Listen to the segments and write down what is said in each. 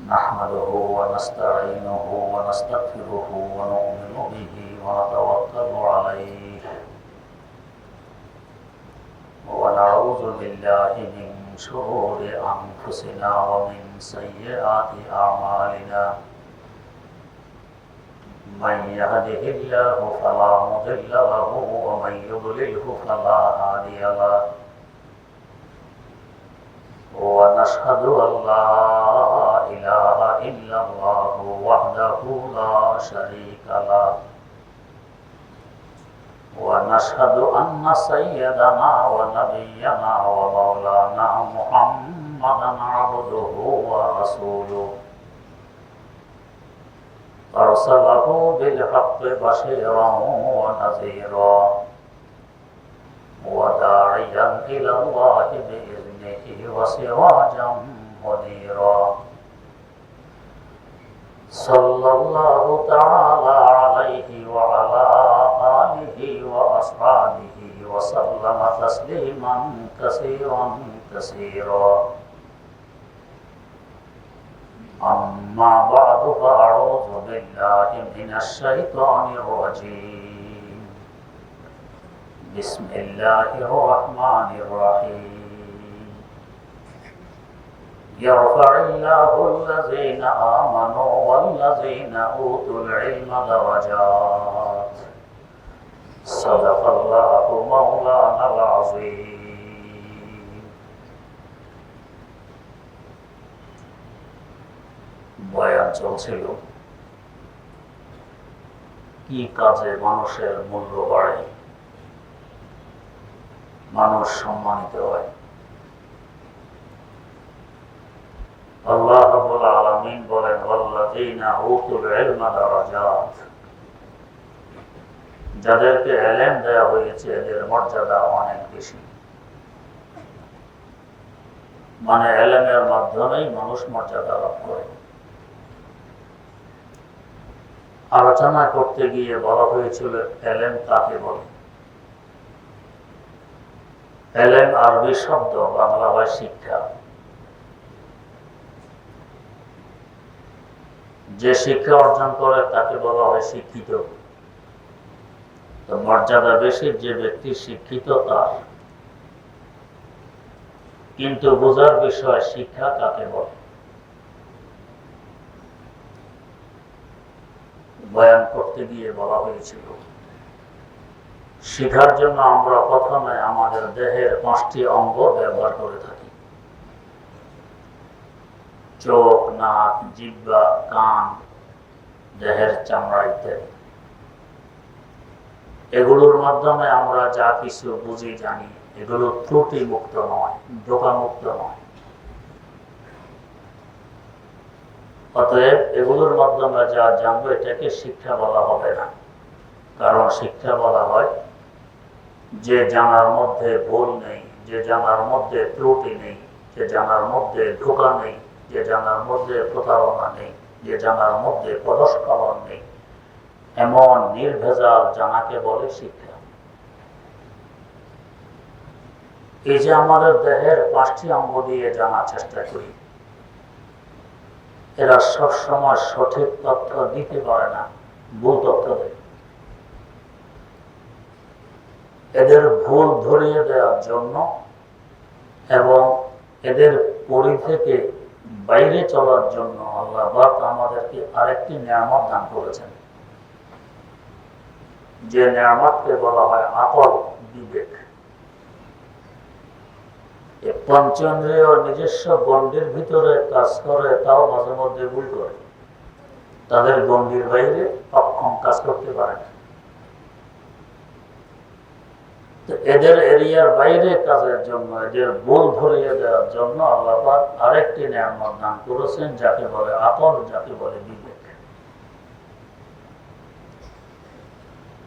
نحمده ونستعينه ونستغفره ونؤمن به ونتوكل عليه ونعوذ بالله من شرور أنفسنا ومن سيئات أعمالنا من يهده الله فلا مضل له ومن يضلله فلا هادي له ونشهد أن لا إله إلا الله وحده لا شريك له ونشهد أن سيدنا ونبينا ومولانا محمدا عبده ورسوله أرسله بالحق بشيرا ونذيرا وداعيا إلى الله بإذنه وسراجا منيرا صلى الله تعالى عليه وعلى آله وأصحابه وسلم تسليما كثيرا كثيرا أما بعد فأعوذ بالله من الشيطان الرجيم بسم الله الرحمن الرحيم يرفع الله الذين آمنوا والذين أوتوا العلم درجات صدق الله مولانا العظيم বয়ান চলছিল কি কাজে মানুষের মূল্য বাড়ে, মানুষ সম্মানিত হয়। আল্লাহ রাব্বুল আলামিন বলেন ওয়াল্লাযীনা উতুল ইলমা দারাজাত, যাদেরকে ইলম দেওয়া হয়েছে এদের মর্যাদা অনেক বেশি। মানে ইলমের মাধ্যমেই মানুষ মর্যাদা লাভ করে। আলোচনা করতে গিয়ে বলা হয়েছিল ইলম কাকে বলে। ইলম আরবি শব্দ, বাংলা হয় শিক্ষা। যে শিক্ষা অর্জন করে তাকে বলা হয় শিক্ষিত। তো মর্যাদা বেশি যে ব্যক্তি শিক্ষিত তার। কিন্তু বোঝার বিষয় শিক্ষা কাকে বলে। বয়ান করতে গিয়ে বলা হয়েছিল শিখার জন্য আমরা প্রথমে আমাদের দেহের 5টি অঙ্গ ব্যবহার করে থাকি। চোখ, নাক, জিহ্বা, কান, দেহের চামড়া ইত্যাদি। এগুলোর মাধ্যমে আমরা যা কিছু বুঝি জানি, এগুলো ত্রুটি মুক্ত নয়, ধোঁকা মুক্ত নয়। অতএব এগুলোর মাধ্যমে যা জানবো এটাকে শিক্ষা বলা হবে না। কারণ শিক্ষা বলা হয় যে জানার মধ্যে ভুল নেই, যে জানার মধ্যে ত্রুটি নেই, যে জানার মধ্যে ধোঁকা নেই, যে জানার মধ্যে প্রতারণা নেই, যে জানার মধ্যে পরস্পর নেই, এমন নির্ভেজাল জানাকে বলে শিক্ষা। এই যে আমাদের দেহের 5টি অঙ্গ দিয়ে জানার চেষ্টা করি, এরা সবসময় সঠিক তথ্য দিতে পারে না, ভুল তথ্য দেয়। এদের ভুল ধরিয়ে দেওয়ার জন্য এবং এদের পরি থেকে বাইরে চলার জন্য আল্লাহ পাক আমাদেরকে আরেকটি নিয়ামত দান করেছেন, যে নিয়ামতকে বলা হয় আকল, বিবেক। পঞ্চেন্দ্রিয় নিজস্ব গণ্ডির ভিতরে কাজ করে, তাও মাঝে মধ্যে ভুল করে। তাদের গণ্ডির বাইরে অক্ষম কাজ করতে পারে না। এদের এরিয়ার বাইরে কাজের জন্য, এদের ভুল ধরিয়ে দেওয়ার জন্য আল্লাহ পাক আরেকটি নিয়ামত দান করেছেন, যাকে বলে আকল, যাকে বলে বিবেক।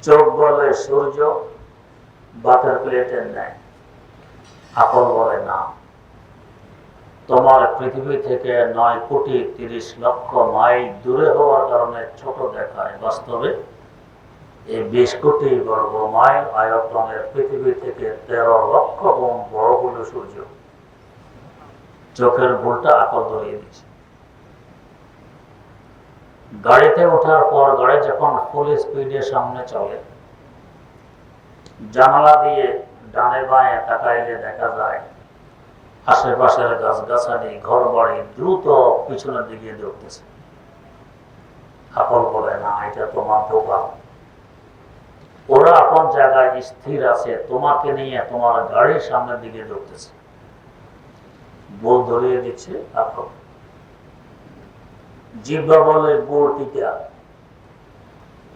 চোখ বলে সূর্য বাতের প্লেটের ন্যায়, আকল বলে না। তোমার পৃথিবী থেকে 9,30,00,000 মাইল দূরে হওয়ার কারণে ছোট দেখায়, বাস্তবে এই 20 কোটি বর্গ মাইল আয়তনের পৃথিবী থেকে 13 লক্ষ গুণ বড় হলো সূর্য। চোখের ভুলটা আকল ধরিয়ে দিচ্ছে। গাড়িতে ওঠার পর গাড়ি যখন ফুল স্পিডে সামনে চলে, জানালা দিয়ে ডানে বাঁয়ে তাকাইলে দেখা যায় আশেপাশের গাছগাছালি, ঘর বাড়ি দ্রুত পিছনের দিকে দৌড়তেছে। আকল বলে, না, এটা তোমার ধোঁকা। ওরা আপন জায়গায় স্থির আছে, তোমাকে নিয়ে তোমার গাড়ির সামনের দিকে দৌড়তেছে। বল ধরিয়ে দিচ্ছে আকল। জিহ্বা বলে গুড় তিতা,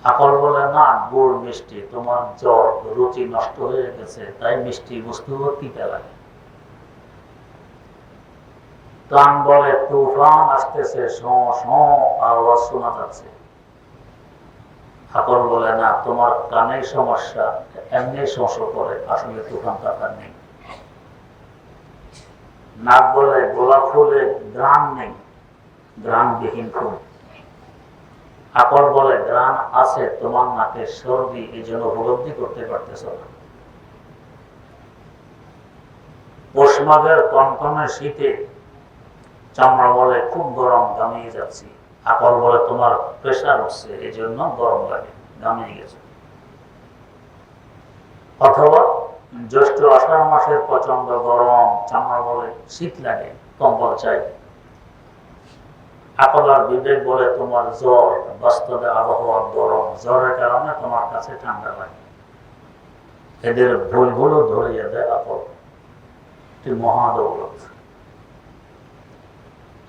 আকল বলে, না, গুড় মিষ্টি, তোমার জ্বর রুচি নষ্ট হয়ে গেছে, তাই মিষ্টি বস্তু তিতা লাগে। কান বলে তুফান আসতেছে, আওয়াজ শোনা যাচ্ছে। আকল বলে, না, তোমার কানের সমস্যা, এমনি সমস্যা করে, আসলে তুফান তাফান নেই। নাক বলে গোলাপ ফুলে গ্রাম নেই, গ্রামবিহীন ফুল। আকল বলে, গ্রাম আছে, তোমার নাকে সর্দি, এই জন্য উপলব্ধি করতে পারতেছ না। পৌষ মাঘের কনকনে শীতে চামড়া বলে খুব গরম, ঘামিয়ে যাচ্ছি। আকল বলে, তোমার প্রেশার উঠছে, এই জন্য গরম লাগে, ঘামিয়ে গেছে। অথবা জ্যৈষ্ঠ আষাঢ় মাসের প্রচন্ড গরম, চামড়া বলে শীত লাগে, কম্বল চাই। আকল আর বিবেক বলে, তোমার জ্বর, বাস্তবে আবহাওয়ার গরম, জ্বরের কারণে তোমার কাছে ঠান্ডা লাগে। এদের ভুলগুলো ধরিয়ে দেয় আকল। মহাদৌলত।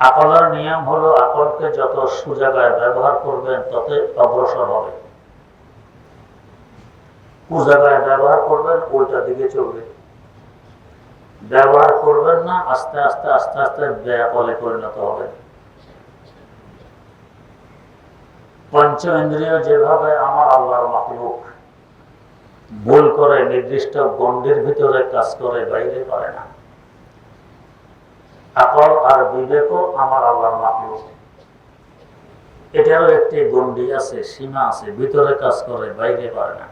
আকলের নিয়ম হলো, আকলকে যত সুজাগায় ব্যবহার করবেন তত অগ্রসর হবে। কুজাগায় ব্যবহার করবেন, উল্টা দিকে চলবে। ব্যবহার করবেন না, আস্তে আস্তে আস্তে আস্তে বেআকলে পরিণত হবে। পঞ্চ ইন্দ্রিয় যেভাবে আমার আল্লাহর মাখলুক, ভুল করে নির্দিষ্ট গণ্ডির ভিতরে কাজ করে, বাইরে করে না। আকল আর বিবেকও আমার আল্লাহর মাখলুক, এটারও একটি গণ্ডি আছে, সীমা আছে, ভিতরে কাজ করে, বাইরে করে না,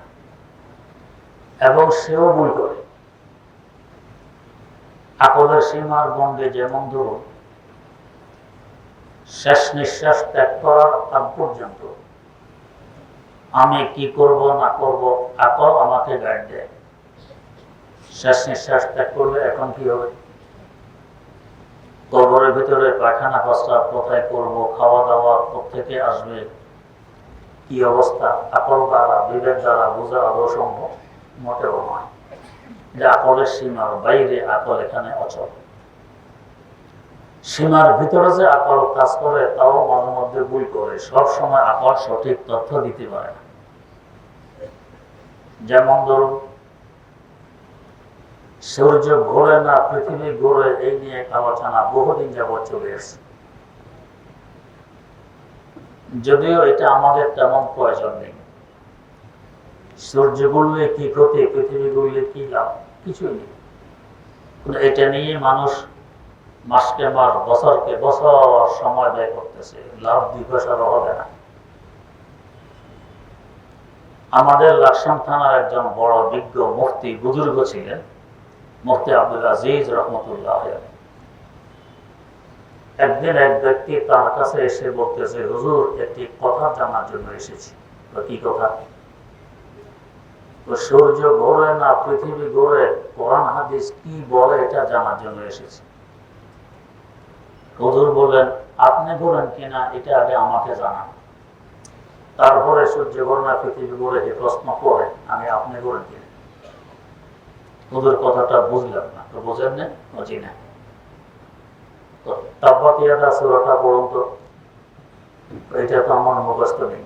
এবং সেও ভুল করে। আকলের সীমার গণ্ডি যেমন, ধরুন, শেষ নিঃশ্বাস ত্যাগ করার আগ পর্যন্ত আমি কি করব না করব, আকল আমাকে গাইড দেয়। শেষ নিঃশ্বাস ত্যাগ করলে এখন কি হবে, কবরের ভিতরে পায়খানা প্রস্রাব কোথায় করব, খাওয়া দাওয়া থেকে আসবে, কি অবস্থা, আকল দ্বারা বিবেক দ্বারা বোঝা আদৌ সম্ভব? মোটেও নয়। যে আকলের সীমার বাইরে, আকল এখানে অচল। সীমার ভিতরে যে আকল কাজ করে, তাও মাঝে মধ্যে ভুল করে, সব সময় আকল সঠিক তথ্য দিতে পারে না। যেমন ধরুন, সূর্য ঘোরে না পৃথিবী ঘোরে, এই নিয়ে আলোচনা বহুদিন যাবৎ চলে আসছে। যদিও এটা আমাদের তেমন প্রয়োজন নেই। সূর্য ঘুরলে কি ক্ষতি, পৃথিবী ঘুরলে কি লাভ, কিছুই নেই। এটা নিয়ে মানুষ মাসকে মাস, বছরকে বছর সময় ব্যয় করতেছে, লাভ 2 পয়সারও হবে না। আমাদের লাকসাম থানার একজন বড় বিজ্ঞ মুফতি বুজুর্গ ছিলেন, মুফতি আব্দুল আজিজ রহমতুল্লাহ। একদিন এক ব্যক্তি তার কাছে এসে বলতেছে, হুজুর, একটি কথা জানার জন্য এসেছি। কি কথা? সূর্য ঘোরে না পৃথিবী ঘোরে, কোরআন হাদিস কি বলে এটা জানার জন্য এসেছি। হুজুর বললেন, আপনি ঘোরেন কিনা এটা আগে আমাকে জানান, তারপরে সূর্য ঘোরে না পৃথিবী ঘোরে এই প্রশ্ন করে আমি আপনি ঘোরেন কিনা। হুজুর কথাটা বুঝলাম না। তো বোঝেন না? বুঝি না। তো তাব্বাত ইয়াদা সূরাটা পড়ুন তো। এটা তো আমার মুখস্থ নেই।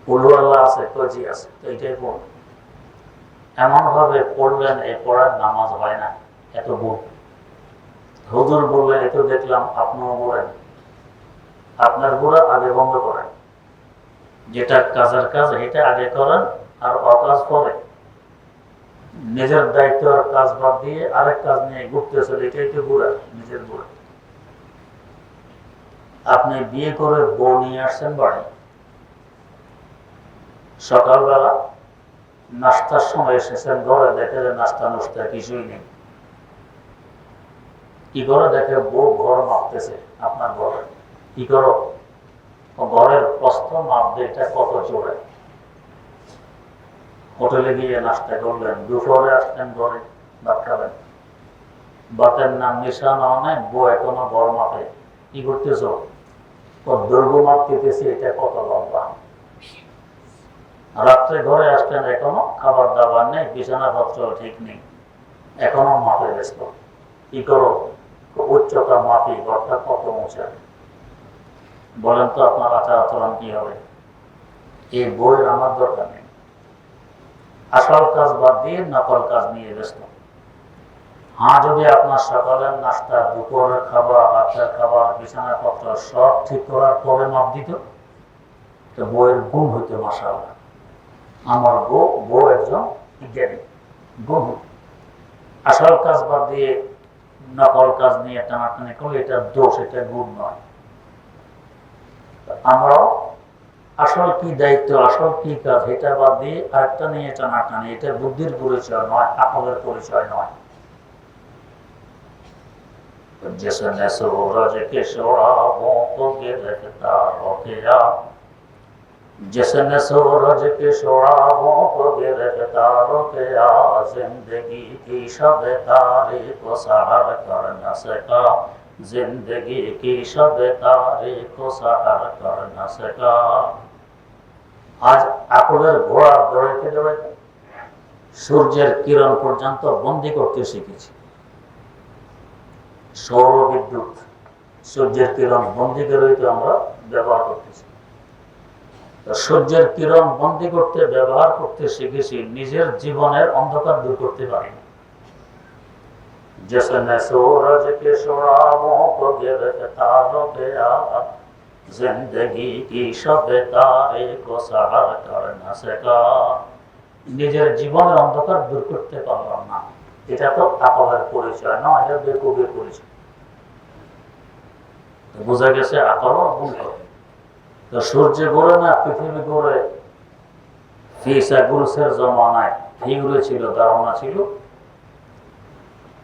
কুল আল্লাহ আছে, কজি আছে, তো এইটাই পড়ুন। এমন ভাবে পড়লেন, এই পড়ার নামাজ হয় না, এত ভুল। হুজুর বললেন, এত দেখলাম আপনিও বলেন, আপনার গুড়া আগে বন্ধ করেন, যেটা কাজের কাজ এটা আগে করেন, আর অকাজ পরে। নিজের দায়িত্ব আর কাজ বাদ দিয়ে আরেক কাজ নিয়ে ঘুরতেছে, এটাই তো গুড়া, নিজের গুড়া। আপনি বিয়ে করে বউ নিয়ে আসছেন বাড়ি, সকালবেলা নাস্তার সময় এসেছেন ঘরে, দেখে যে নাস্তা নুস্তা কিছুই নেই। কি করে? দেখে বউ ঘর মাপতেছে আপনার ঘরে। কি করো? ঘরের প্রস্থ মাপবে এটা কত জোরে। হোটেলে গিয়ে নাস্তা করলেন, দুপুরে আসলেন ঘরে ভাত খাবেন, ভাতের নাম নিশানা অনেক, বউ এখনো ঘর মাপে। কি করতেছ? দৈর্ঘ্য মাপ দিতেছি, এটা কত লম্বা। রাত্রে ঘরে আসলেন, এখনো খাবার দাবার নেই, বিছানাপত্র ঠিক নেই, এখনো মাপে ব্যস্ত। কি করো? উচ্চতা মাপি, ঘরটা কত উঁচা। বলেন তো আপনার আচার আচরণ কি হবে? এই বইয়ের আমার দরকার নেই। আসল কাজ বাদ দিয়ে নকল কাজ নিয়ে ব্যস্ত। হ্যাঁ, যদি আপনার সকালের নাস্তা, দুপুরের খাবার, রাতের খাবার, বিছানাপত্র সব ঠিক করার পরে মাপ দিত, তো বইয়ের গুণ হইতে মাশাআল্লাহ। আমার বউ একজন বিজ্ঞানী, গুণ হইত। আসল কাজ বাদ দিয়ে নকল কাজ নিয়ে টানাটানি করলে এটা দোষ, এটা গুণ নয়। আমরাও আসল কি দায়িত্ব, আসল কি কাজ, এটা বাদ দিয়ে আরেকটা নিয়ে টানাটানি, এটা বুদ্ধির পরিচয় নয়, আকলের পরিচয় নয়। जिसने सूरज के शोराबों को गिरफ्तार किया, जिसने सूरज के शोराबों को गिरफ्तार किया, जिंदगी की शब तारीख को सहर कर न सका, जिंदगी की शब तारीख को सहर कर न सका। आज আকলের ঘোড়া দৌড়াইতে দৌড়াইতে সূর্যের কিরণ পর্যন্ত বন্দী করতে শিখেছি। সৌর বিদ্যুৎ, সূর্যের কিরণ বন্দী করে আমরা ব্যবহার করতেছি। সূর্যের কিরণ বন্দী করতে ব্যবহার করতে শিখেছি, নিজের জীবনের অন্ধকার দূর করতে পারি না। जिसने सूरज के शोराबों को गिरफ्तार किया, जिंदगी की शब तारीख को सहर कर न सका। নিজের জীবনের অন্ধকার দূর করতে পারলাম না, এটা তো আকলের পরিচয় নয়, এটা বেকুবের পরিচয়। বোঝা গেছে আকল ভুল করে। তো সূর্য ঘুরে না, পৃথিবী ঘুরে। ফিসাগুলসের জমানায় ফিগুরে ছিল, ধারণা ছিল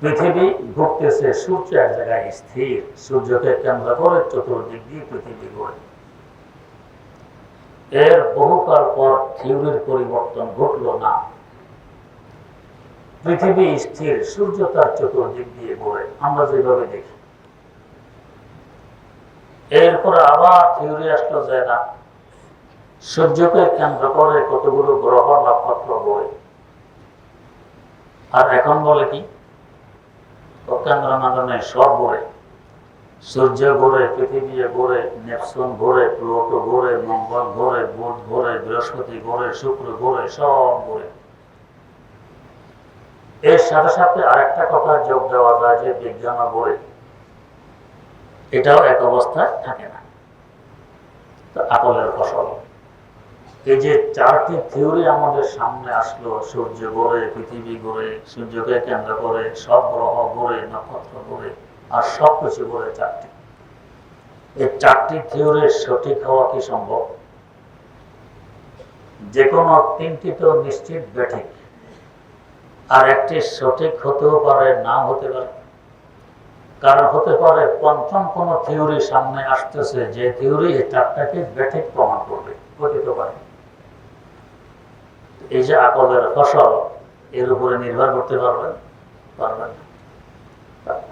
পৃথিবী ঘুরতেছে, সূর্য এক জায়গায় স্থির, সূর্যকে কেন্দ্র করে চতুর্দিক দিয়ে পৃথিবী ঘুরে। এর বহুকাল পর থিওরির পরিবর্তন ঘটলো না, পৃথিবী স্থির, সূর্য তার চতুর্দিক দিয়ে ঘুরে, আমরা যেভাবে দেখি। এরপরে আবার থিওরি আসলো যে না, সূর্যকে কেন্দ্র করে কতগুলো গ্রহ নক্ষত্র ঘুরে। আর এখন বলে কি, কেন্দ্র মাধ্যমে সব ঘুরে, সূর্য ঘুরে, পৃথিবী ঘুরে, নেপচুন ঘুরে, প্লুটো ঘুরে, মঙ্গল ঘুরে, বুধ ঘুরে, বৃহস্পতি ঘুরে, শুক্র ঘুরে, সব ঘুরে। এর সাথে সাথে আরেকটা কথা যোগ দেওয়া যায় যে বিজ্ঞান ঘুরে, এটাও এক অবস্থায় থাকে না। তো আকলের ফসল। এই যে চারটি থিওরি আমাদের সামনে আসলো, সূর্য ঘুরে, পৃথিবী ঘুরে, সূর্যকে কেন্দ্র করে সব গ্রহ ঘুরে, নক্ষত্র ঘুরে, আর সবকিছু ঘুরে, চারটি। এই চারটি থিওরির সঠিক হওয়া কি সম্ভব? যে কোনো তিনটি তো নিশ্চিত বেঠিক, আর একটি সঠিক হতেও পারে, নাও হতে পারে। কারণ হতে পারে পঞ্চম কোন থিওরি সামনে আসতেছে, যে থিওরি এই চারটাকে বেঠিক প্রমাণ করবে, হতে পারে। এই যে আকলের ফসল, এর উপরে নির্ভর করতে পারবেন না।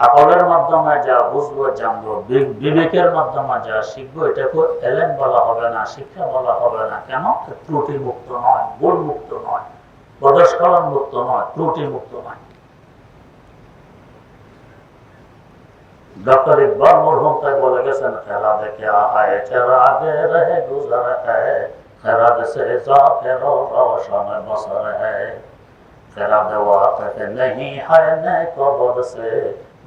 আকলের মাধ্যমে যা বুঝবো, জানবো, বিবেকের মাধ্যমে যা শিখবো, এটাকে এলেম বলা হবে না, শিক্ষা বলা হবে না। কেন? ত্রুটি মুক্ত নয়, ভুল মুক্ত নয়, প্রদর্শন মুক্ত নয়, ত্রুটি মুক্ত নয়। डॉक्टर इकबाल मरहूम तक बोले गए खैरात क्या है, चरागे रहे गुजर है, खैरात से जाफिर रोशन बसर है, खैरात वाक़िफ़ नहीं है नेको बद से,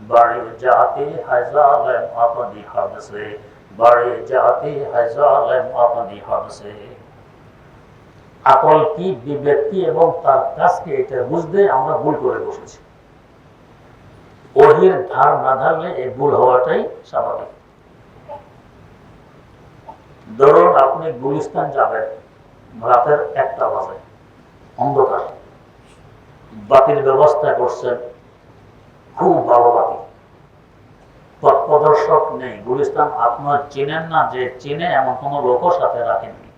बड़ी जाती है जालिम अपनी हद से, बड़ी जाती है जालिम अपनी हद से। আকল কি, বিবেক কি এবং তার কাজকে, এটা বুঝতে আমরা ভুল করে বসেছি। ওহির ধার না ধারলে এই ভুল হওয়াটাই স্বাভাবিক। ধরুন আপনি গুলিস্তান যাবেন, রাতের 1টা বাজে, অন্ধকার, বাতির ব্যবস্থা করছেন, খুব ভালো বাতি, পথ প্রদর্শক নেই। গুলিস্তান আপনার চিনেন না, যে চিনে এমন কোন লোকও সাথে রাখেননি।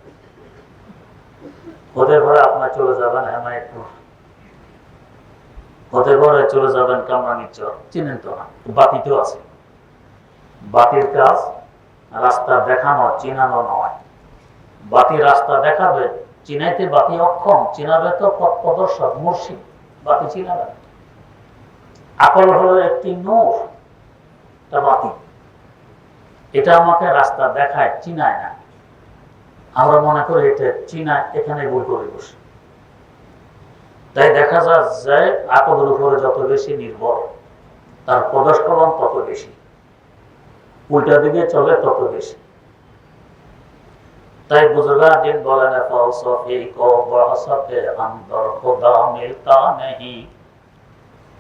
হতে পারে আপনার চলে যাবেন হেমায়তপুর, হতে পারে চলে যাবেন কামরাঙ্গীরচর, চিনেন তো না। বাতিতেও আছে, বাতির কাজ রাস্তা দেখানো, চিনানো নয়। বাতি রাস্তা দেখাবে, চিনাইতে বাতি অক্ষম, চিনাবে তো পথ প্রদর্শক মুর্শিদ, বাতি চিনাবে। আকল হলো একটি নূর, বাতি, এটা আমাকে রাস্তা দেখায়, চিনায় না। আমরা মনে করি এটা চিনায়, এখানে ভুল করে বসে। তাই দেখা যায় যে আকলের উপরে যত বেশি নির্ভর, তার প্রদর্শন তত বেশি, উল্টা দিকে চলে তত বেশি। তাই বুজুর্গান দিন বলেন, ফলসফি কো বহসতে अंदर खुदा मिलता नहीं,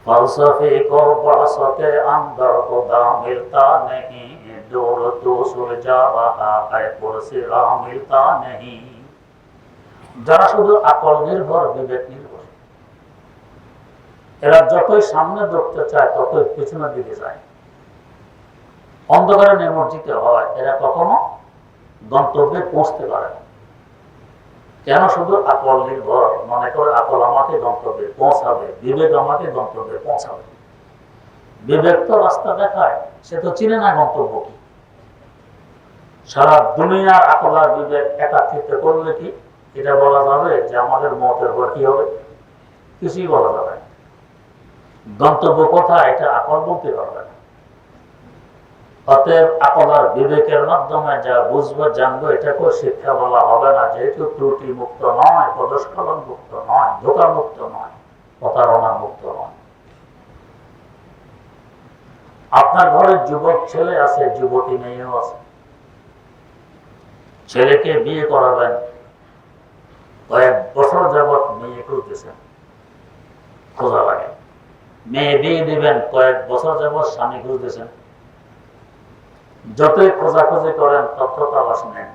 फलसफे को बहसते अंदर खुदा मिलता नहीं, दूर तो सुलझा रहा है पुरसिरा मिलता नहीं। যারা শুধু আকল নির্ভর, বিবেক নির্ভর, এরা যতই সামনে দৌড়তে চায় ততই পিছনের দিকে যায়, অন্ধকারে নিমজ্জিত হয়, এরা কখনো গন্তব্যে পৌঁছতে পারে না। কেন? শুধু আকল নির্ভর, মনে করে আকল আমাকে গন্তব্যে পৌঁছাবে, বিবেক আমাকে গন্তব্যে পৌঁছাবে। বিবেক তো রাস্তা দেখায়, সে তো চিনে না গন্তব্য কি। সারা দুনিয়ার আকল আর বিবেক একাত্রিত করলে কি এটা বলা যাবে যে আমাদের মতের পর কি হবে? কিছুই বলা যাবে না। গন্তব্য কোথায় এটা আকল বলতে পারবে না। অতএব আকল আর বিবেকের মাধ্যমে যা বুঝবো, জানবো, এটাকে শিক্ষা বলা হবে না, যেহেতু ত্রুটি মুক্ত নয়, পদস্খলন মুক্ত নয়, ধোঁকা মুক্ত নয়, প্রতারণা মুক্ত নয়। আপনার ঘরে যুবক ছেলে আছে, যুবতী মেয়েও আছে। ছেলেকে বিয়ে করাবেন, কয়েক বছর যাবৎ মেয়ে খুঁজতেছেন, খোঁজা লাগে। মেয়ে বিয়ে দিবেন, কয়েক বছর যাবৎ স্বামী খুঁজতেছেন। যতই খোঁজাখুঁজি করেন তথ্য তালাশ নেন,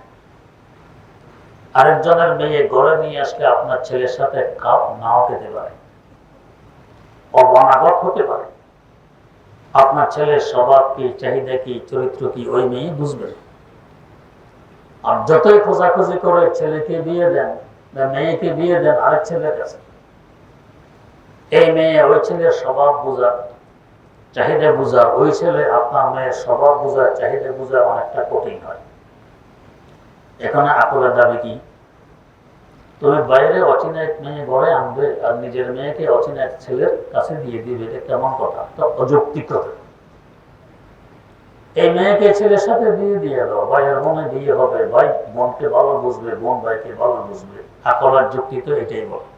আরেকজনের মেয়ে ঘরে নিয়ে আসলে আপনার ছেলের সাথে খাপ নাও খেতে পারে, অবনাগত হতে পারে। আপনার ছেলের স্বভাব কি, চাহিদা কি, চরিত্র কি, ওই মেয়ে বুঝবে। আর যতই খোঁজাখুঁজি করে ছেলেকে বিয়ে দেন বা মেয়েকে বিয়ে দেন আরেক ছেলের কাছে, এই মেয়ে ওই ছেলের স্বভাব বোঝা, চাহিদা বোঝা, ওই ছেলে আপনার মেয়ের স্বভাব বোঝা, চাহিদা বোঝা অনেকটা কঠিন হয়। এখানে আকলের দাবি কি? তুমি বাইরে অচেনা এক মেয়ে ঘরে আনবে আর নিজের মেয়েকে অচেনা এক ছেলের কাছে দিয়ে দিবে, এটা কেমন কথা? তো অযৌক্তিক কথা। এই মেয়েকে ছেলের সাথে বিয়ে দিয়ে দাও, ভাইয়ের মনে বিয়ে হবে, ভাই বোনকে ভালো বুঝবে, বোন ভাইকে ভালো বুঝবে। আকলের যুক্তি তো এটাই বলে।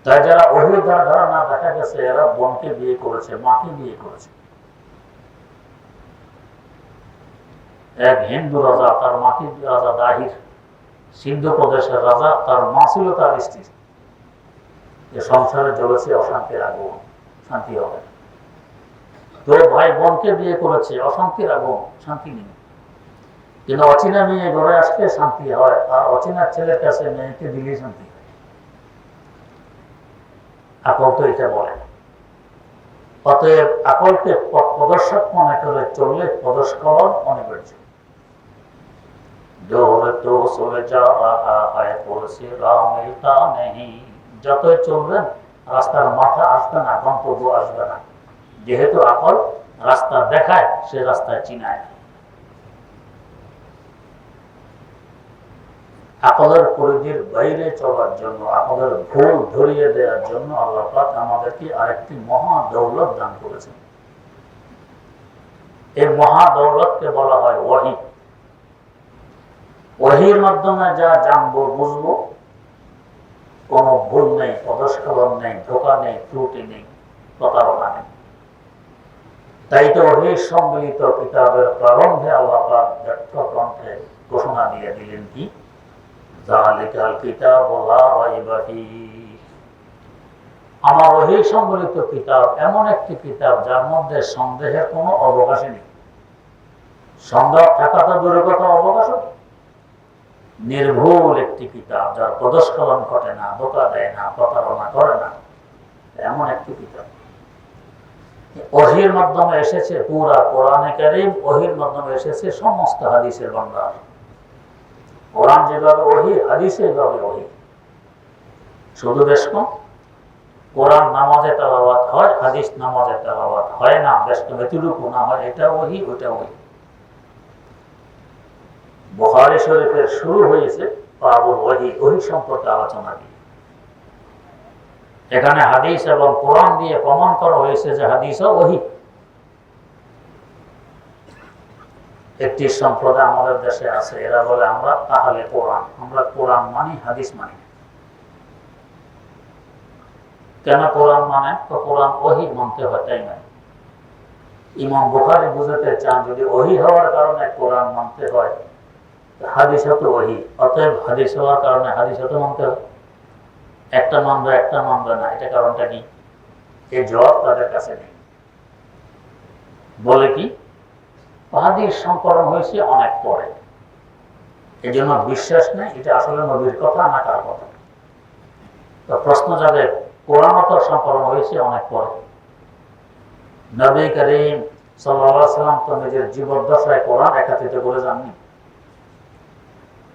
তাই যারা ওহির ধারণা দেখা গেছে, এরা বোনকে বিয়ে করেছে, মাকে বিয়ে করেছে। এক হিন্দু রাজা, তার মাকে, রাজা দাহির, সিন্ধু প্রদেশের রাজা, তার মা ছিল তার স্ত্রী। সংসারে জ্বলেছে অশান্তির আগুন, শান্তি হবে। তো ভাই বোনকে বিয়ে করেছে, অশান্তির আগুন, শান্তি নেই। কিন্তু অচেনা মেয়ে ঘরে আসলে শান্তি হয়, আর অচেনা ছেলের কাছে মেয়েকে দিলেই শান্তি হয়। আকল তো এটা বলে। অতএব আকলকে প্রদর্শক মনে করে চললে প্রদর্শন অনিবার্য। যতই চলবেন রাস্তার মাথা আসবে না, গন্তব্য আসবে না। যেহেতু আকল রাস্তা দেখায়, সে রাস্তায় চিনায়। আকলের পরিধির বাইরে চলার জন্য, আকলের ভুল ধরিয়ে দেওয়ার জন্য আল্লাহ পাক আমাদেরকে আরেকটি মহা দৌলত দান করেছেন। এই মহা দৌলতকে বলা হয় ওহী। ওহীর মাধ্যমে যা জানবো, বুঝবো, কোনো ভুল নেই, পদস্খলন নেই, ধোঁকা নেই, ত্রুটি নেই, প্রতারণা নেই। তাই তো ওহী সম্মিলিত কিতাবের প্রারম্ভে আল্লাহ পাক ব্যর্থ কণ্ঠে ঘোষণা দিয়ে দিলেন কি? যালিকাল কিতাবু লা রাইবা ফীহি। আমার ওহী সম্মিলিত কিতাব এমন একটি কিতাব যার মধ্যে সন্দেহের কোনো অবকাশই নেই। সন্দেহ থাকা তো দূরের কথা, অবকাশ নেই। নির্ভুল একটি কিতাব, যার পদস্খলন ঘটে না, ধোঁকা দেয় না, প্রতারণা করে না, এমন একটি কিতাব। ওহীর মাধ্যমে এসেছে পুরা কোরআনে কারীম, ওহীর মাধ্যমে এসেছে সমস্ত হাদিসের ভান্ডার। কোরআন যেভাবে ওহী, হাদিস এইভাবে ওহী। শুধু বেশ কম কোরআন নামাজে তেলাওয়াত হয়, হাদিস নামাজে তেলাওয়াত হয় না, বেশ কম এতটুকু না হয়, এটা ওহী ওটা ওহী। বুখারী শরীফের শুরু হয়েছে বাবুল ওহী, ওহী সম্পর্কে আলোচনা দিয়ে। এখানে হাদিস এবং কোরআন দিয়ে প্রমাণ করা হয়েছে যে হাদিসও ওহী। একটি সম্প্রদায় আমাদের দেশে আছে, এরা বলে আমরা আহলে কোরআন, আমরা কোরআন মানি, হাদিস মানি। কেন কোরআন মানে? তো কোরআন ওহী মানতে হয়, তাই না? ইমাম বুখারী বুঝাতে চান যদি ওহী হওয়ার কারণে কোরআন মানতে হয়, হাদিস তো ওহী, অতএব হাদিস হওয়ার কারণে হাদিস তো মানতে হয়। একটা মানবে একটা মানবে না, এটা কারণটা কি? এই জবাব তাদের কাছে নেই। বলে কি হাদিস সংকলন হয়েছে অনেক পরে, এই জন্য বিশ্বাস নেই এটা আসলে নবীর কথা না কার কথা। তো প্রশ্ন জাগে কোরআন তো সংকলন হয়েছে অনেক পরে। নবী করিম সাল্লাল্লাহু আলাইহি ওয়াসাল্লাম তো নিজের জীবদ্দশায় কোরআন একাত্রিত করে যাননি।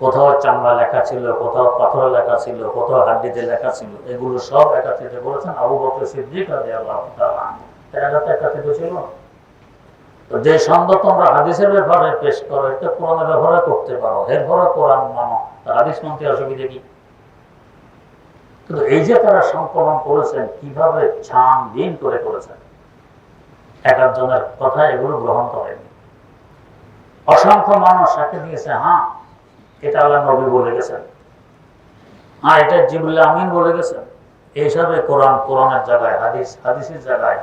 কোথাও চামড়া লেখা ছিল, কোথাও পাথর লেখা ছিল, কোথাও হাড্ডিতে লেখা ছিল, এগুলো সব একত্রিত করেছেন আবু বকর সিদ্দিক রাদিয়াল্লাহু তাআলা আনহু। এরা তো একত্রিত ছিল। তো যে সন্দেহ তোমরা হাদিসের ব্যাপারে পেশ করো, এটা কোরআনের ব্যাপারে করতে পারো, এরপরে কোরআন মানো, হাদিস মানতে অসুবিধা কি? কিন্তু এই যে তারা সংকলন করেছেন, কিভাবে ছানবিন করে করেছেন, এক একজনের কথা এগুলো গ্রহণ করেনি। অসংখ্য মানুষ সাক্ষী দিয়েছে, হ্যাঁ এটা আল্লাহ নবী বলে গেছেন, হ্যাঁ এটা জিবরিল আমিন বলে গেছেন। এইসবে কোরআন কোরআনের জায়গায় হাদিস, হাদিসের জায়গায়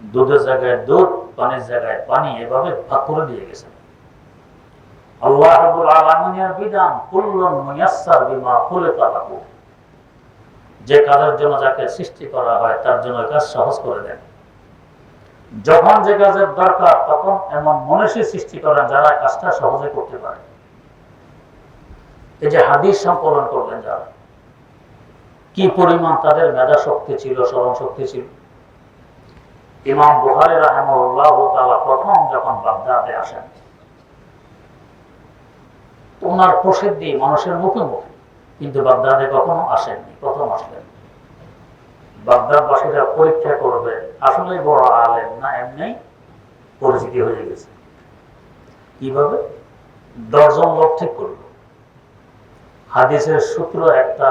দুধের জায়গায় দুধ, পানির জায়গায় পানি, এভাবে ভাগ করে দিয়ে গেছেন। আল্লাহ রাব্বুল আলামিনের বিধান কুল্লুন মুয়াসসার বিমা খুলিকা লাহু, যে কাজের জন্য যাকে সৃষ্টি করা হয় তার জন্য কাজ সহজ করে দেন। যখন যে কাজের দরকার তখন এমন মনীষী সৃষ্টি করেন যারা কাজটা সহজে করতে পারে। এই যে হাদিস সংকলন করলেন যারা, কি পরিমাণ তাদের মেধা শক্তি ছিল, স্মরণ শক্তি ছিল। ইমাম বুখারী রাহিমাহুল্লাহু তাআলা প্রথম যখন বাগদাদে আসেন, ওনার প্রসিদ্ধি মানুষের মুখে মুখে, কিন্তু বাগদাদে কখনো আসেননি, প্রথম আসলেন। বাগদাদবাসীরা পরীক্ষা করবে আসলে বড় আলেম না এমনি পরিচিতি হয়ে গেছে। কিভাবে? 10 জন লোক ঠিক করলো, হাদিসের সূত্র একটা,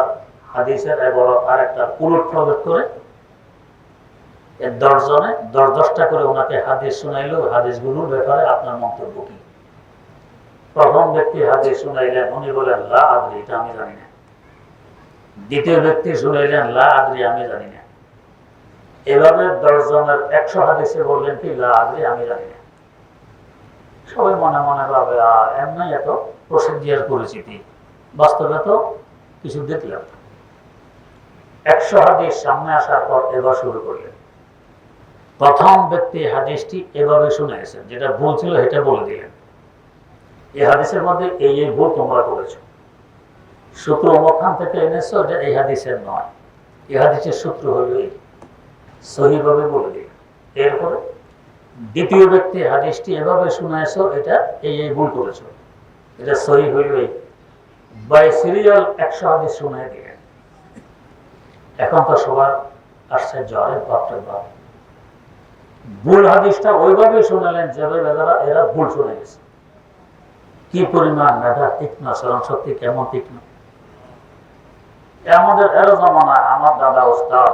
হাদিসের এবারত আর একটা উলট প্রবেশ করে 10 জনে 10টা করে ওনাকে হাদিস শুনাইলো। হাদিসগুলোর ব্যাপারে আপনার মন্তব্য কি? প্রথম ব্যক্তি হাদিস শুনাইলেন, উনি বলেন লা আদরি, এটা আমি জানি না। দ্বিতীয় ব্যক্তি শুনাইলেন লা আদরি, আমি জানি না। এভাবে 10 জনের 100 হাদিসে বললেন কি লা আদরি, আমি জানি না। সবাই মনে মনে ভাবে এমনি এত প্রসিদ্ধি আর পরিচিতি, বাস্তবে তো কিছু দেখলাম। 100 হাদিস সামনে আসার পর এবার শুরু করলেন। প্রথম ব্যক্তি হাদিসটি এভাবে শুনেছেন, যেটা ভুল ছিল সেটা বলে দিলেন, এই হাদিসের মধ্যে এই এই ভুল তোমরা করেছো, সূত্র অমুকখান থেকে এনেছো, যে এই হাদিসের নয়, এই হাদিসের সূত্র হইল এই, সহিভাবে বলে দিলেন। এরপরে দ্বিতীয় ব্যক্তি হাদিসটি এভাবে শুনেছো, এটা এই এই ভুল করেছো, এটা সহি হইল এই, বাই সিরিয়াল 100 হাদিস শুনে দিলেন। এখন তো সবার আশ্চর্য, আরে বাপরে বাপ, ভুল হাদিসটা ওইভাবে শুনালেন যেভাবে এরা ভুল শুনে গেছে। কি পরিমাণ মেধা, তীক্ষ্ণ স্মরণ শক্তি, কেমন তীক্ষ্ণ! আমাদের এর জমানায় আমার দাদা উস্তাদ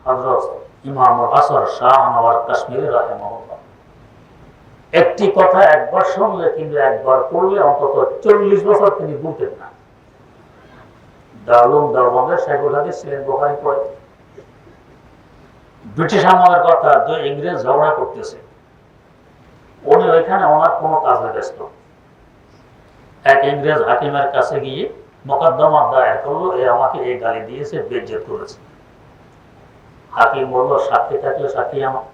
হযরত ইমামুল আসর শাহ আনোয়ার কাশ্মীরি রাহিমাহুল্লাহ, একটি কথা একবার শুনলে কিন্তু একবার পড়লে অন্তত 40 বছর তিনি ভুলতেন না। দারুল দারবন্দের শেখুল হাদিস ছিলেন, বুখারী পড়ে। ব্রিটিশ আমলের কথা, 2 ইংরেজ ঝগড়া করতেছে, উনি ওইখানে ওনার কোনো কাজে ব্যস্ত। এক ইংরেজ হাকিমের কাছে গিয়ে মোকদ্দমা দায়ের করলো, এ আমাকে এই গালি দিয়েছে, বেইজ্জত করেছে। হাকিম বললো সাক্ষী থাকলে সাক্ষী আমার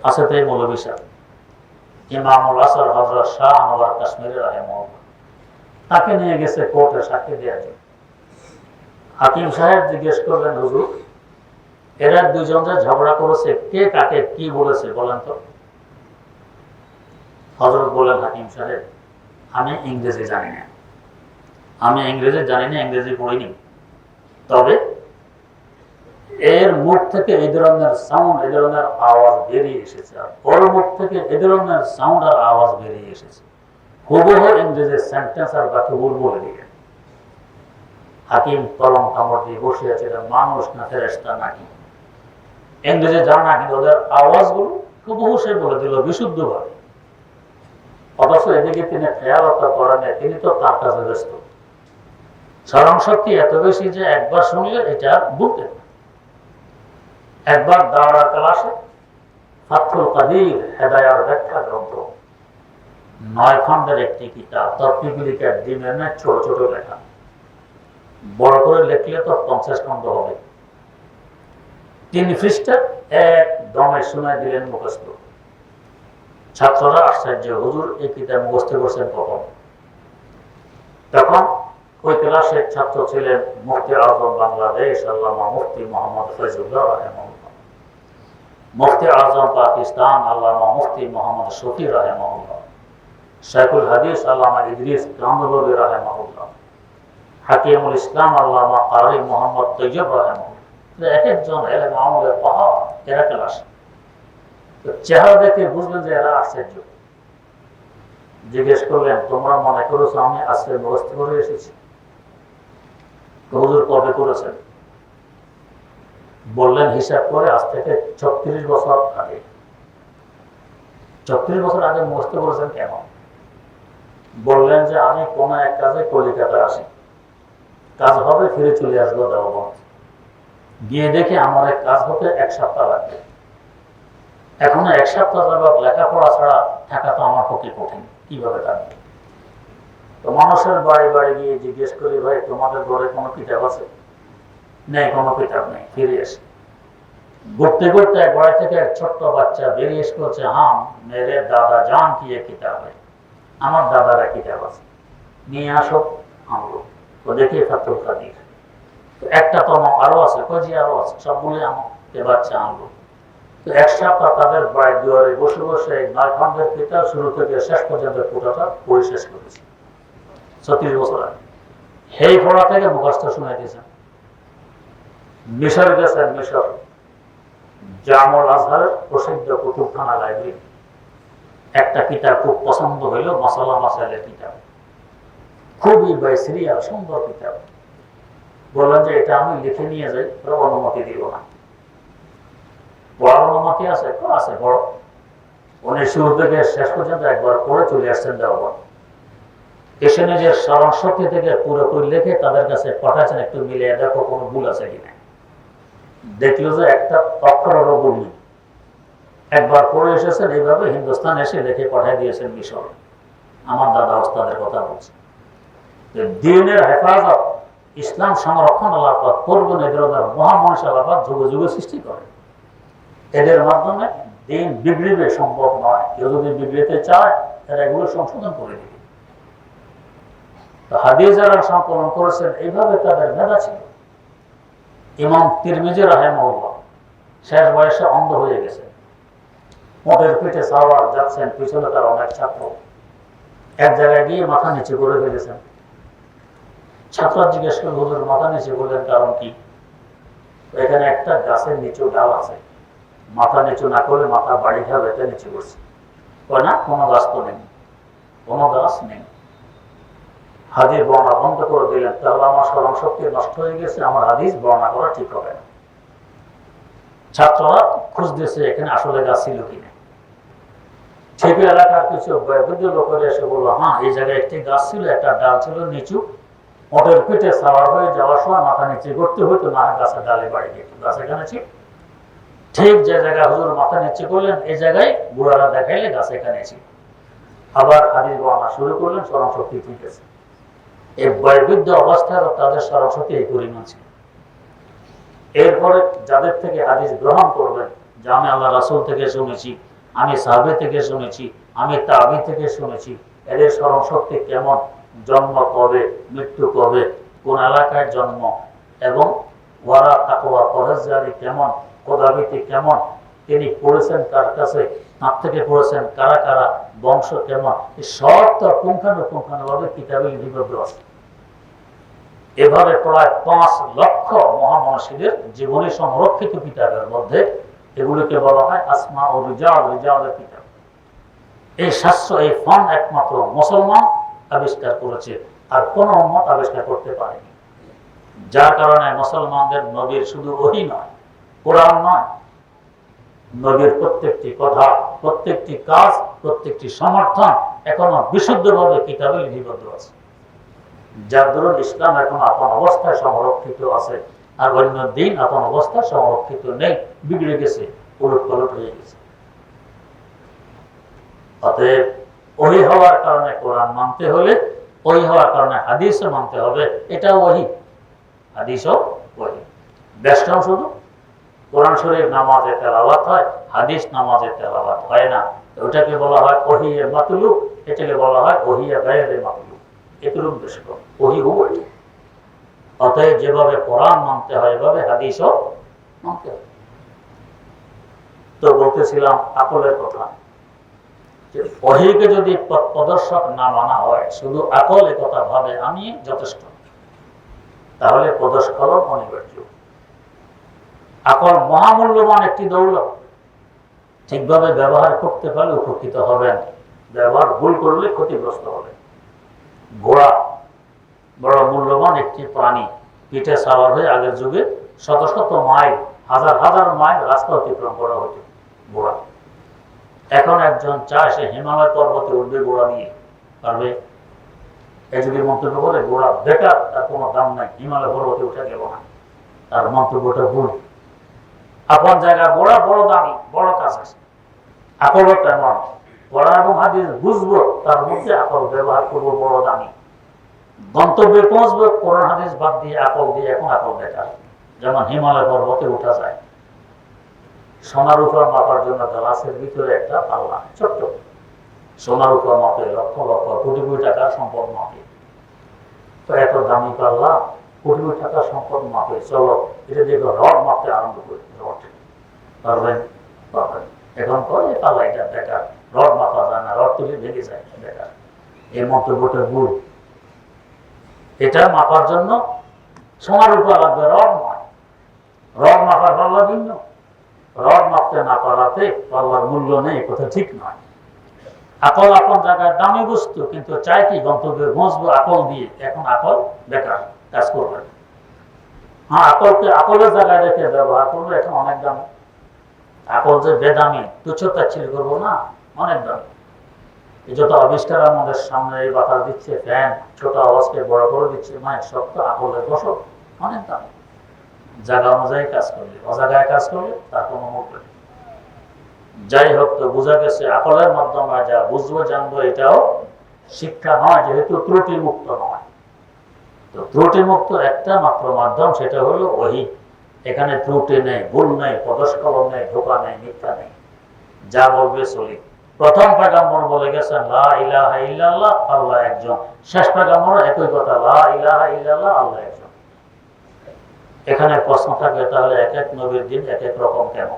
আছে, তাই মৌলভী সাহেব ইমামুল আসর হযরত শাহ আনোয়ার কাশ্মীরি রাহিমাহুল্লাহ, তাকে নিয়ে গেছে কোর্টে সাক্ষী দেওয়ার জন্য। হাকিম সাহেব জিজ্ঞেস করলেন, হুজুর এরা দুজন যে ঝগড়া করেছে, কে কাকে কি বলেছে বলেন তো? হযরত বলেন, হাকিম সাহেব আমি ইংরেজি জানি না, ইংরেজি পড়িনি, তবে এর মুখ থেকে এই ধরনের সাউন্ড, এই ধরনের আওয়াজ বেরিয়ে এসেছে, আর ওর মুখ থেকে এই ধরনের সাউন্ড আর আওয়াজ বেরিয়ে এসেছে, হুবহু ইংরেজি সেন্টেন্স আর বাকি ভুল বলে দিলেন। হাকিম কলম কামড় দিয়ে বসে আছে, এটা মানুষ না ফেরেশতা নাকি? ইংরেজি জানা না, কিন্তু ওদের আওয়াজগুলো হুবহু সে বলে দিল বিশুদ্ধভাবে। অথচ এদিকে তিনি খেয়াল করেন, তিনি তো তার কাছে ব্যস্ত। স্মরণ শক্তি এত বেশি যে একবার শুনলে এটা বলতেন। একবার দাওরার ক্লাসে ফাতহুল কাদির হেদায়ার ব্যাখ্যা গ্রন্থ, 9 খণ্ডের একটি কিতাব, তর্কিবিলিকার দিনের ছোট ছোট লেখা, বড় করে লিখলে তো 50 খণ্ড হবে। 3 পৃষ্ঠা একদমে শুনে দিলেন মুখস্থ। ছাত্ররা আশ্চর্য, হুজুর এই কিতাব মুখস্থ করছেন কখন? তখন ওই ক্লাসের ছাত্র ছিলেন মুফতি আজম বাংলাদেশ আল্লামা মুফতি মোহাম্মদ ফয়জুল্লাহ রাহিমাহুল্লাহ, মুফতি আজম পাকিস্তান আল্লামা মুফতি মোহাম্মদ শফি রাহিমাহুল্লাহ, শাইখুল হাদিস আল্লামা ইদ্রিস কামরুল্লাহ রাহিমাহুল্লাহ, হাকিমুল ইসলাম আল্লামা কারি মোহাম্মদ তৈয়ব রাহিমাহুল্লাহ। এক একজন এলেম আমলের পাহাড়, এরা ক্লাসে। চেহারা দেখে বুঝলেন যে এরা আশ্চর্য। জিজ্ঞেস করলেন, তোমরা মনে করেছো আমি আজকে মুখস্থ করে এসেছি? হুজুর কবে করেছেন? বললেন হিসাব করে আজ থেকে 36 বছর আগে। 36 বছর আগে মুখস্থ করেছেন কেন? বললেন যে আমি কোন এক কাজে কলিকাতা আসি, কাজ হবে ফিরে চলে আসবো দেওবন্দ, গিয়ে দেখে আমার এক কাজ হতে 1 সপ্তাহ লাগবে। এখনো 1 সপ্তাহ যাবত লেখাপড়া ছাড়া থাকা তো আমার পক্ষে কঠিন, কিভাবে থাকবে? তো মানুষের বাড়ি বাড়ি গিয়ে জিজ্ঞেস করি, ভাই তোমাদের ঘরে কোনো কিতাব আছে? নেই, কোনো কিতাব নেই। ফিরে এসে ঘুরতে ঘুরতে এক বাড়ি থেকে এক ছোট্ট বাচ্চা বেরিয়ে এসে বলছে, হ্যাঁ মেরে দাদা জান কি কিতাব হয়, আমার দাদারা কিতাব আছে, নিয়ে আসো। আনলো, তো দেখি ফাতহুল কাদির। একটা তো আরো আছে, কজি আরো আছে, সবগুলি আমাকে বাচ্চা আনলো। তো 1 সপ্তাহ তাদের বাড়ি দুয়ারে বসে বসে 9 খণ্ডের কিতাব শুরু থেকে শেষ পর্যন্ত পুরোটা পড়ে শেষ করেছে। 36 বছর আগে সেই পড়া থেকে মুখস্থ শুনে দিয়েছেন। মিশর গেছেন, মিশর জামুল আজহারের প্রসিদ্ধ কুতুবখানা লাইব্রেরি, একটা কিতাব খুব পছন্দ হইল, মাসালা মাসাইলের কিতাব, খুবই বাই সিরিয়াল সুন্দর কিতাব। বললেন যে এটা আমি লিখে নিয়ে যাই, অনুমতি দিব না। পড়ার অনুমতি আছে? আছে, বড়। উনি শুরু থেকে শেষ পর্যন্ত একবার পড়ে চলে আসছেন দেওবন্দ। এসে নিজের স্মরণ শক্তি থেকে পুরোপুরি লিখে তাদের কাছে পাঠাচ্ছেন, একটু মিলিয়ে দেখো কোনো ভুল আছে কিনা। দেখলো যে একটা অক্ষরেরও ভুল নেই। একবার পড়ে এসেছেন, এইভাবে হিন্দুস্তান এসে লিখে পাঠিয়ে দিয়েছেন মিশর। আমার দাদা ওস্তাদের কথা বলছে, দ্বীনের হেফাজত, ইসলাম সংরক্ষণ আল্লাহ পাক করবেন, এ ধরনের মহামনুষ্য আল্লাহ পাক যুগে যুগে সৃষ্টি করে। এদের মাধ্যমে দিন বিগড়িবে সম্ভব নয়। কেউ যদি বিগড়িতে চায় তারা এগুলো সংশোধন করে দিবে। হাদিস যারা সংকলন করেছেন, এইভাবে তাদের মেধা ছিল। ইমাম তিরমিজি রাহিমাহুল্লাহ শেষ বয়সে অন্ধ হয়ে গেছে, মোটের পিঠে সাওয়ার যাচ্ছেন, পিছনে তার অনেক ছাত্র। এক জায়গায় গিয়ে মাথা নিচে করে ফেলেছেন। ছাত্র জিজ্ঞেস করে, হুজুর মাথা নিচে করলেন কারণ কি? এখানে একটা গাছের নিচু ডাল আছে, মাথা নিচু না করলে মাথা বাড়ি খাবে, এটা নিচে করছে। না, কোনো গাছ তো নেই, কোনো গাছ নেই। হাদিস বর্ণনা বন্ধ করে দিলেন, তাহলে আমার স্মরণ শক্তি নষ্ট হয়ে গেছে, আমার হাদিস বর্ণনা করা ঠিক হবে না। ছাত্ররা খোঁজ দিয়েছে এখানে আসলে গাছ ছিল কিনা। ঠিক এলাকার কিছু বৃদ্ধ লোকেরা এসে বললো, হ্যাঁ এই জায়গায় একটি গাছ ছিল, একটা ডাল ছিল নিচু, মোটের পিঠে সাওয়ার হয়ে যাওয়ার সময় মাথা নিচে করতে হইতো, না গাছের ডালে বাড়ি যেত, গাছ এখানে ছিল। ঠিক যে জায়গায় হুজুর মাথা নিচে করলেন, এই জায়গায় বুড়ারা দেখাইলে গাছ এখানে ছিল। আবার হাদিস বর্ণনা শুরু করলেন, স্মরণ শক্তি ঠিক আছে। এই বয়বৃদ্ধ অবস্থায় তাদের স্মরণ শক্তি এই পরিমাণ ছিল। এরপরে যাদের থেকে হাদিস গ্রহণ করবেন, যে আমি আল্লাহ রাসূল থেকে শুনেছি, আমি সাহাবী থেকে শুনেছি, আমি তাবী থেকে শুনেছি, এদের স্মরণ শক্তি কেমন, জন্ম কবে, মৃত্যু কবে, কোন এলাকায় জন্ম, এবং ওয়ারা তাকওয়া পরহেজগারি কেমন, খোদাভীতি কেমন, তিনি পড়েছেন কার কাছে, তার থেকে পড়েছেন কারা কারা, বংশ কেমন, সব তো পুঙ্খানুপুঙ্খানুভাবে কিতাবে লিপিবদ্ধ আছে। এভাবে প্রায় 5 লক্ষ মহামনীষীদের জীবনী সংরক্ষিত কিতাবের মধ্যে এগুলোকে বলা হয় আসমা ও রিজালের কিতাব। এই শাস্ত্র, এই ফন একমাত্র মুসলমান আবিষ্কার করেছে, আর কোন উম্মত আবিষ্কার করতে পারেনি। যার কারণে মুসলমানদের নবীর শুধু ওহী নয়, কোরআন নয়, নবীর প্রত্যেকটি কথা, প্রত্যেকটি কাজ, প্রত্যেকটি সমর্থন এখনো বিশুদ্ধভাবে কিতাবে লিপিবদ্ধ আছে। যার দরুন ইসলাম এখন আপন অবস্থায় সংরক্ষিত আছে, আর অন্য দিন আপন অবস্থায় সংরক্ষিত নেই, বিগড়ে গেছে, উলটপালট হয়ে গেছে। অতএব ওহী হওয়ার কারণে কোরআন মানতে হলে, ওহী হওয়ার কারণে হাদিসও মানতে হবে। এটাও ওহী, হাদিসও ওহী। বেশটাও শুধু কোরআন শরীফ নামাজে তেলাওয়াত হয়, হাদিস নামাজে তেলাওয়াত হয় না। ওটাকে বলা হয় ওহিয়ে মাতলুব, এটাকে বলা হয় ওহিয়ে গায়রে মাতলুব। এতটুকু বেশ কম, ওহী ওহী। অতএব যেভাবে কোরআন মানতে হয়, এভাবে হাদিসও মানতে হয়। তো বলতেছিলাম আকলের কথা, যে ওহীকে যদি পথ প্রদর্শক না মানা হয়, শুধু আকল একথা ভাবে আমি যথেষ্ট, তাহলে পদস্খলন অনিবার্য। আকল মহামূল্যবান একটি দৌলত, ঠিকভাবে ব্যবহার করতে পারলে উপকৃত হবেন, ব্যবহার ভুল করলে ক্ষতিগ্রস্ত হবেন। ঘোড়া বড় মূল্যবান একটি প্রাণী, পিঠে সাওয়ার হয়ে আগের যুগে শত শত মাইল, হাজার হাজার মাইল রাস্তা অতিক্রম করা হতো ঘোড়া। এখন একজন চায় সে হিমালয় পর্বতে উঠবে ঘোড়া নিয়ে, পারবে? এই যুগের মন্তব্য করে ঘোড়া বেকার, তার কোনো দাম নাই, হিমালয় পর্বতে উঠে গেল না। তার মন্তব্যটা ভুল। আপন জায়গা ঘোড়া বড় দামি, বড় কাজ আছে। আকলও তেমন, কোরআন এবং হাদিস বুঝবো, তার মধ্যে আকল ব্যবহার করবো, বড় দামি। গন্তব্যে পৌঁছবো, কোরআন হাদিস বাদ দিয়ে আকল দিয়ে, এখন আকল বেকার। যেমন হিমালয় পর্বতে উঠা যায়, সোনার উপর মাপার জন্য গ্লাসের ভিতরে একটা পাল্লা, ছোট্ট সোনার উপর মাপে, লক্ষ লক্ষ কোটি কোটি টাকার সম্পদ মাপে। তো এত দামি পাল্লা, কোটি কোটি টাকার সম্পদ মাপে, চলো এটা দেখো রড মাপতে আরম্ভ করি। রড পারবেন? পারবেন। এখন কয় এই পাল্লা এটা বেকার, রড মাপা যায় না, রড তুলে ভেঙে যায়, বেকার। এই মন্তব্যটা ভুল। এটা মাপার জন্য সোনার উপর লাগবে, রড নয়। রড মাপার পাল্লা ভিন্ন, রড মাপতে না পারাতে পাল্লার মূল্য নেই, কথা ঠিক নয়। আকল আপন জায়গায় দামি বস্তু, কিন্তু চাই কি গন্তব্যে পৌঁছবো আকল দিয়ে, এখন আকল বেকার, কাজ করবে। হ্যাঁ, আকলকে আকলের জায়গায় রেখে ব্যবহার করবো, এখন অনেক দামি। আকল যে বেদামি, তুচ্ছতাচ্ছিল্য করবো না, অনেক দামি। যত আবিষ্কার আমাদের সামনে বাতাস দিচ্ছে, ফ্যান ছোট আওয়াজকে বড় করে দিচ্ছে, মাইক, সব তো আকলের ফসল, অনেক দামি। জায়গা অনুযায়ী কাজ করলে, অজায়গায় কাজ করলে তার কোনো মূল্য নেই। যাই হোক, তো বোঝা গেছে আকলের মাধ্যমে যা বুঝবো জানবো এটাও শিক্ষা নয়, যেহেতু ত্রুটি মুক্ত নয়। তো ত্রুটি মুক্ত একটা মাত্র মাধ্যম, সেটা হলো ওহী। এখানে ত্রুটি নেই, ভুল নেই, পদস্খলন নেই, ধোঁকা নেই, মিথ্যা নেই, যা বলবে চলি। প্রথম পয়গম্বর বলে গেছেন লা ইলাহা ইল্লাল্লাহ, আল্লাহ একজন। শেষ পয়গম্বর একই কথা, লা ইলাহা ইল্লাল্লাহ, আল্লাহ একজন। এখানে প্রশ্ন থাকে, তাহলে এক এক নবীর দিন এক এক রকম কেন?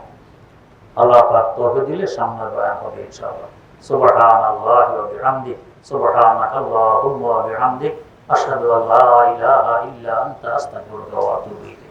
আল্লাহ পাক তৌফিক দিলে সামনে বয়ান হবে ইনশাআল্লাহ। সুবহানাল্লাহি ওয়া বিহামদিহি, সুবহানাকাল্লাহুম্মা ওয়া বিহামদিক, আশহাদু আল্লা ইলাহা ইল্লা আনতা, আস্তাগফিরুকা ওয়া আতুবু ইলাইক।